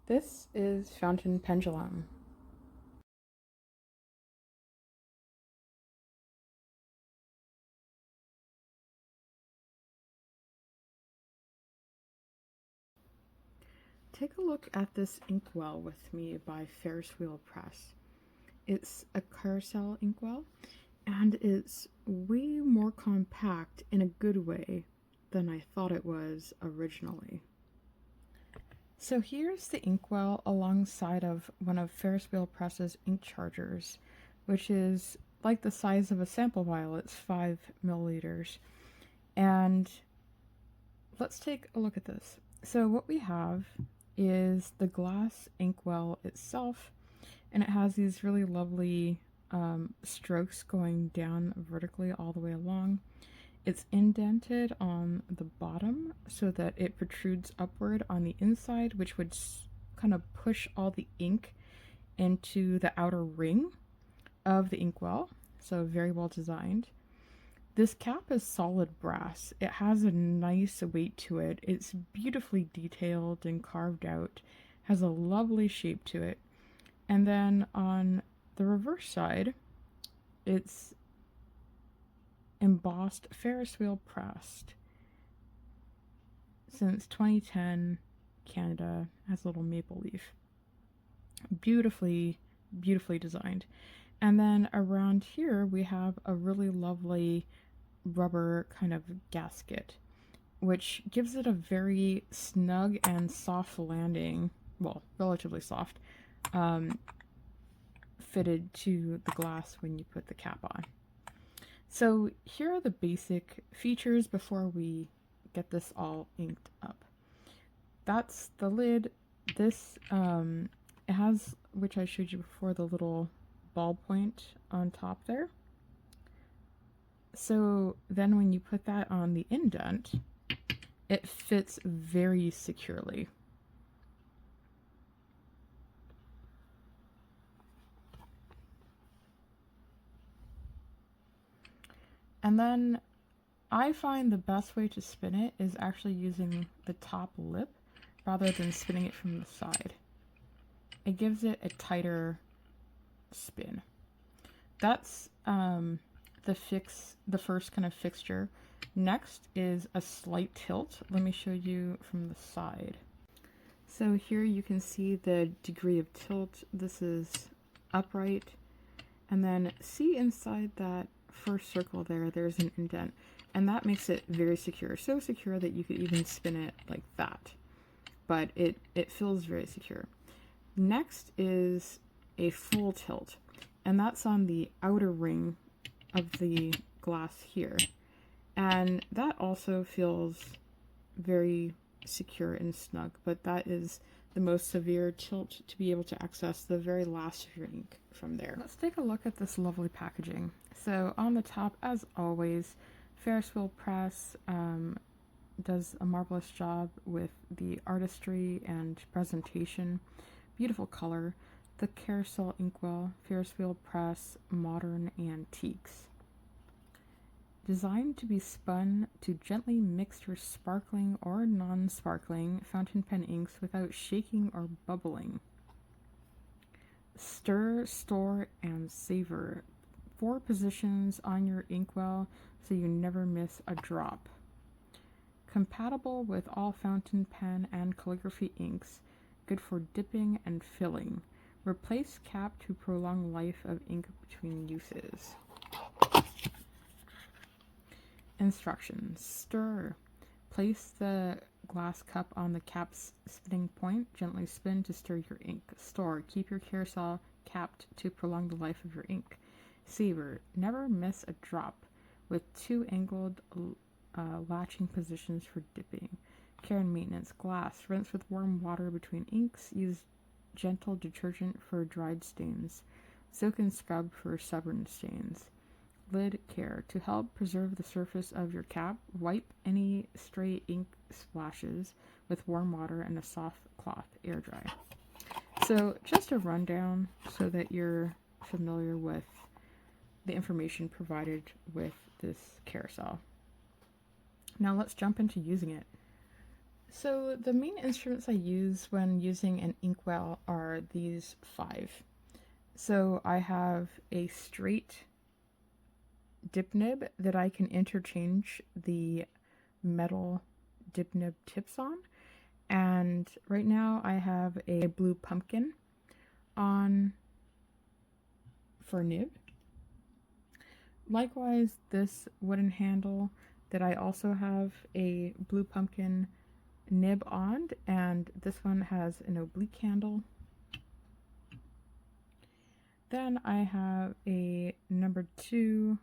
This is Fountain Pendulum. Take a look at this inkwell with me by Ferris Press. It's a Carousel Inkwell, and it's way more compact in a good way than I thought it was originally. So here's the inkwell alongside of one of Ferris Press's ink chargers, which is like the size of a sample vial. It's 5 milliliters. And let's take a look at this. So what we have is the glass inkwell itself, and it has these really lovely strokes going down vertically all the way along. It's indented on the bottom so that it protrudes upward on the inside, which would kind of push all the ink into the outer ring of the inkwell. So very well designed. This cap is solid brass. It has a nice weight to it. It's beautifully detailed and carved out, has a lovely shape to it. And then on the reverse side, it's embossed Ferris wheel pressed. Since 2010, Canada has a little maple leaf. Beautifully, beautifully designed. And then around here, we have a really lovely rubber kind of gasket, which gives it a very snug and soft landing, well, relatively soft, fitted to the glass when you put the cap on. So here are the basic features before we get this all inked up. That's the lid. This, it has, which I showed you before, the little ballpoint on top there. So then when you put that on the indent, it fits very securely. And then I find the best way to spin it is actually using the top lip rather than spinning it from the side. It gives it a tighter spin. That's the first kind of fixture. Next is a slight tilt. Let me show you from the side. So here you can see the degree of tilt. This is upright. And then see inside that first circle there, there's an indent. And that makes it very secure. So secure that you could even spin it like that. But it feels very secure. Next is a full tilt. And that's on the outer ring of the glass here. And that also feels very secure and snug, but that is the most severe tilt to be able to access the very last of your ink from there. Let's take a look at this lovely packaging. So on the top, as always, Ferris Wheel Press does a marvelous job with the artistry and presentation. Beautiful color. The Carousel Inkwell, Ferris Wheel Press, Modern Antiques. Designed to be spun to gently mix your sparkling or non-sparkling fountain pen inks without shaking or bubbling. Stir, store, and savor. 4 positions on your inkwell so you never miss a drop. Compatible with all fountain pen and calligraphy inks, good for dipping and filling. Replace cap to prolong life of ink between uses. Instructions. Stir. Place the glass cup on the cap's spinning point. Gently spin to stir your ink. Store. Keep your carousel capped to prolong the life of your ink. Savor. Never miss a drop with 2 angled latching positions for dipping. Care and maintenance. Glass. Rinse with warm water between inks. Use gentle detergent for dried stains. Soak and scrub for stubborn stains. Lid care. To help preserve the surface of your cap, wipe any stray ink splashes with warm water and a soft cloth, air dry. So just a rundown so that you're familiar with the information provided with this carousel. Now let's jump into using it. So the main instruments I use when using an inkwell are these 5. So I have a straight dip nib that I can interchange the metal dip nib tips on. And right now I have a blue pumpkin on for nib. Likewise, this wooden handle that I also have a blue pumpkin nib on, and this one has an oblique handle. Then I have a number 2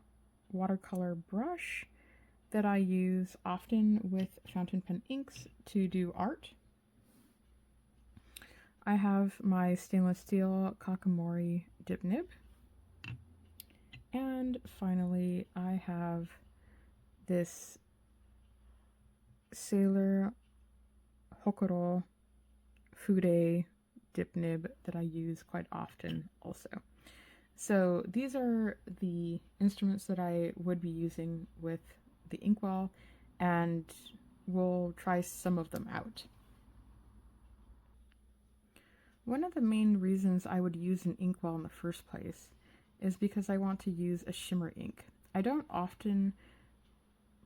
watercolor brush that I use often with fountain pen inks to do art. I have my stainless steel Kakamori dip nib. And finally, I have this Sailor Hokuro Fude dip nib that I use quite often also. So these are the instruments that I would be using with the inkwell, and we'll try some of them out. One of the main reasons I would use an inkwell in the first place is because I want to use a shimmer ink. I don't often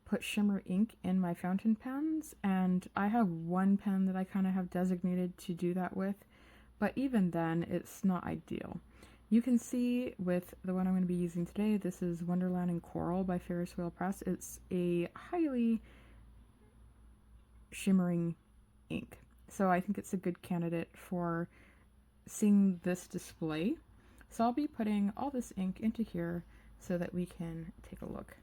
put shimmer ink in my fountain pens, and I have one pen that I kind of have designated to do that with, but even then it's not ideal. You can see with the one I'm going to be using today, this is Wonderland in Coral by Ferris Press. It's a highly shimmering ink, so I think it's a good candidate for seeing this display. So I'll be putting all this ink into here so that we can take a look.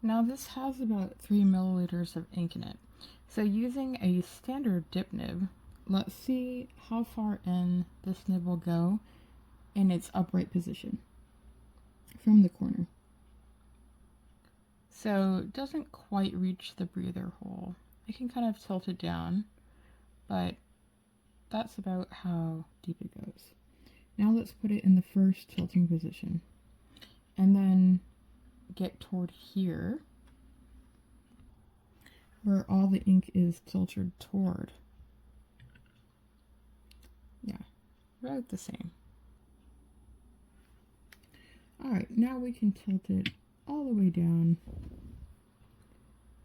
Now this has about 3 milliliters of ink in it. So using a standard dip nib, let's see how far in this nib will go in its upright position from the corner. So it doesn't quite reach the breather hole. I can kind of tilt it down, but that's about how deep it goes. Now let's put it in the first tilting position, and then get toward here where all the ink is tilted toward. Yeah, about the same. Alright, now we can tilt it all the way down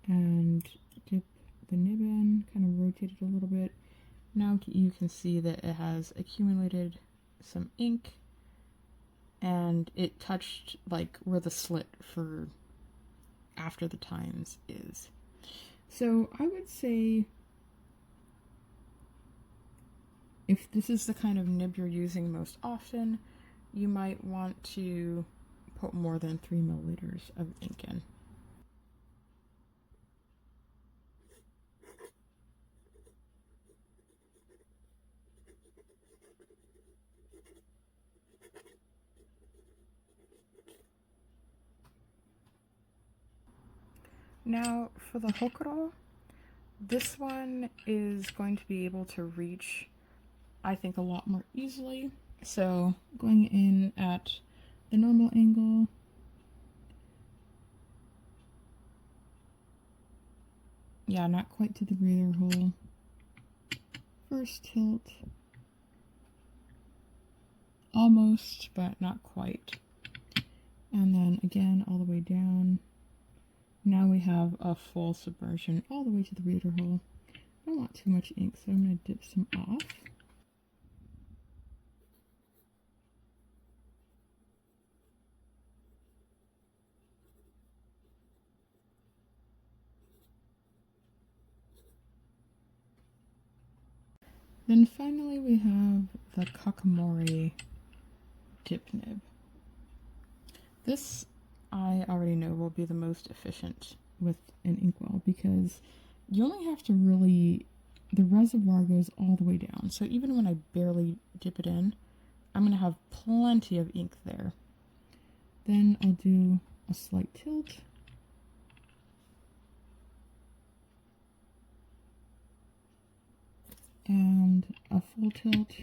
and dip the nib in, kind of rotate it a little bit. Now you can see that it has accumulated some ink, and it touched like where the slit for after the times is. So I would say if this is the kind of nib you're using most often, you might want to put more than 3 milliliters of ink in. Now for the Hokuro, this one is going to be able to reach, I think, a lot more easily. So going in at the normal angle, yeah, not quite to the breather hole. First tilt, almost, but not quite. And then again, all the way down. Now we have a full submersion all the way to the breather hole. I don't want too much ink, so I'm going to dip some off. Then finally we have the Kakamori dip nib. This I already know will be the most efficient with an inkwell, because you only have to really, the reservoir goes all the way down. So even when I barely dip it in, I'm going to have plenty of ink there. Then I'll do a slight tilt. And a full tilt.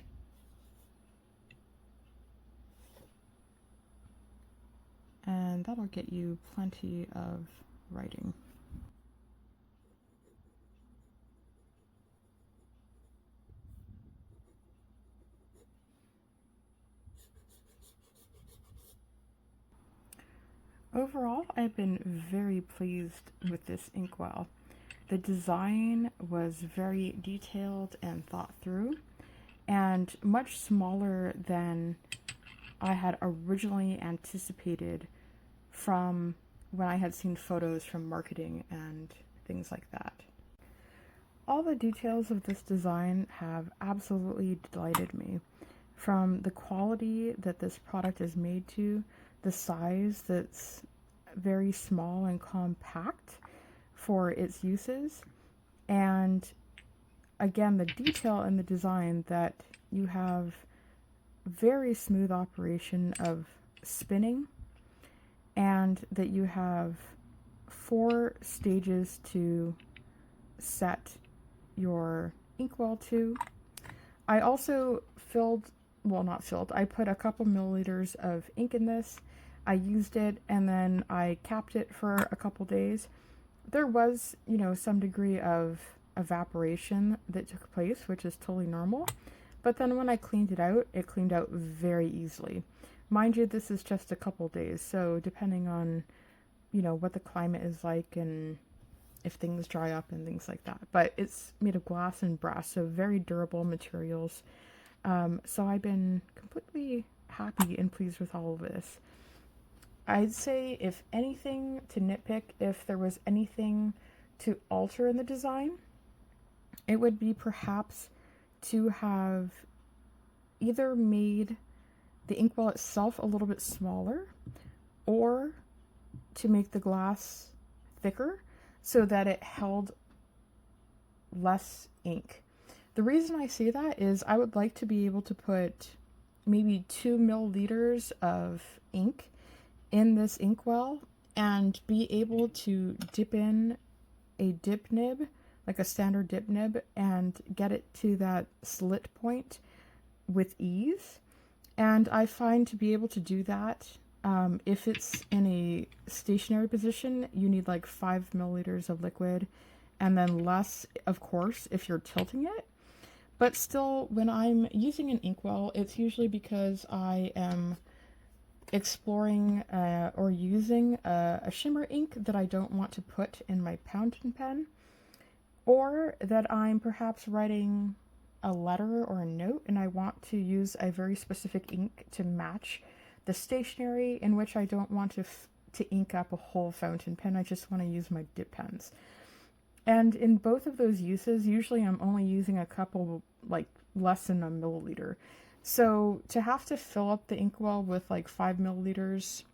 And that'll get you plenty of writing. Overall, I've been very pleased with this inkwell. The design was very detailed and thought through, and much smaller than I had originally anticipated from when I had seen photos from marketing and things like that. All the details of this design have absolutely delighted me. From the quality that this product is made to, the size that's very small and compact for its uses, and again, the detail in the design that you have very smooth operation of spinning, and that you have 4 stages to set your inkwell to. I also I put a couple milliliters of ink in this. I used it and then I capped it for a couple days. There was, some degree of evaporation that took place, which is totally normal. But then when I cleaned it cleaned out very easily. Mind you, this is just a couple days, so depending on, what the climate is like and if things dry up and things like that. But it's made of glass and brass, so very durable materials. So I've been completely happy and pleased with all of this. I'd say, if anything, to nitpick, if there was anything to alter in the design, it would be perhaps to have either made the inkwell itself a little bit smaller, or to make the glass thicker so that it held less ink. The reason I say that is I would like to be able to put maybe 2 milliliters of ink in this inkwell and be able to dip in a dip nib, like a standard dip nib, and get it to that slit point with ease. And I find to be able to do that, if it's in a stationary position, you need like 5 milliliters of liquid, and then less, of course, if you're tilting it. But still, when I'm using an inkwell, it's usually because I am exploring or using a shimmer ink that I don't want to put in my fountain pen, or that I'm perhaps writing a letter or a note and I want to use a very specific ink to match the stationery, in which I don't want to ink up a whole fountain pen. I just want to use my dip pens. And in both of those uses, usually I'm only using a couple, like less than a milliliter. So to have to fill up the inkwell with like 5 milliliters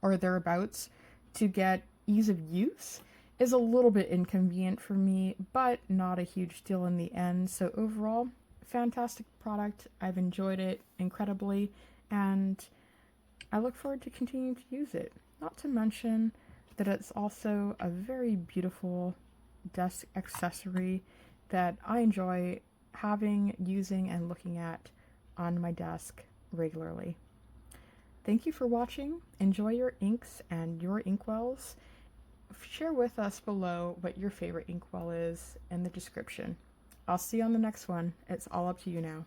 or thereabouts to get ease of use is a little bit inconvenient for me, but not a huge deal in the end. So overall, fantastic product. I've enjoyed it incredibly, and I look forward to continuing to use it. Not to mention that it's also a very beautiful desk accessory that I enjoy having, using, and looking at on my desk regularly. Thank you for watching. Enjoy your inks and your inkwells. Share with us below what your favorite inkwell is in the description. I'll see you on the next one. It's all up to you now.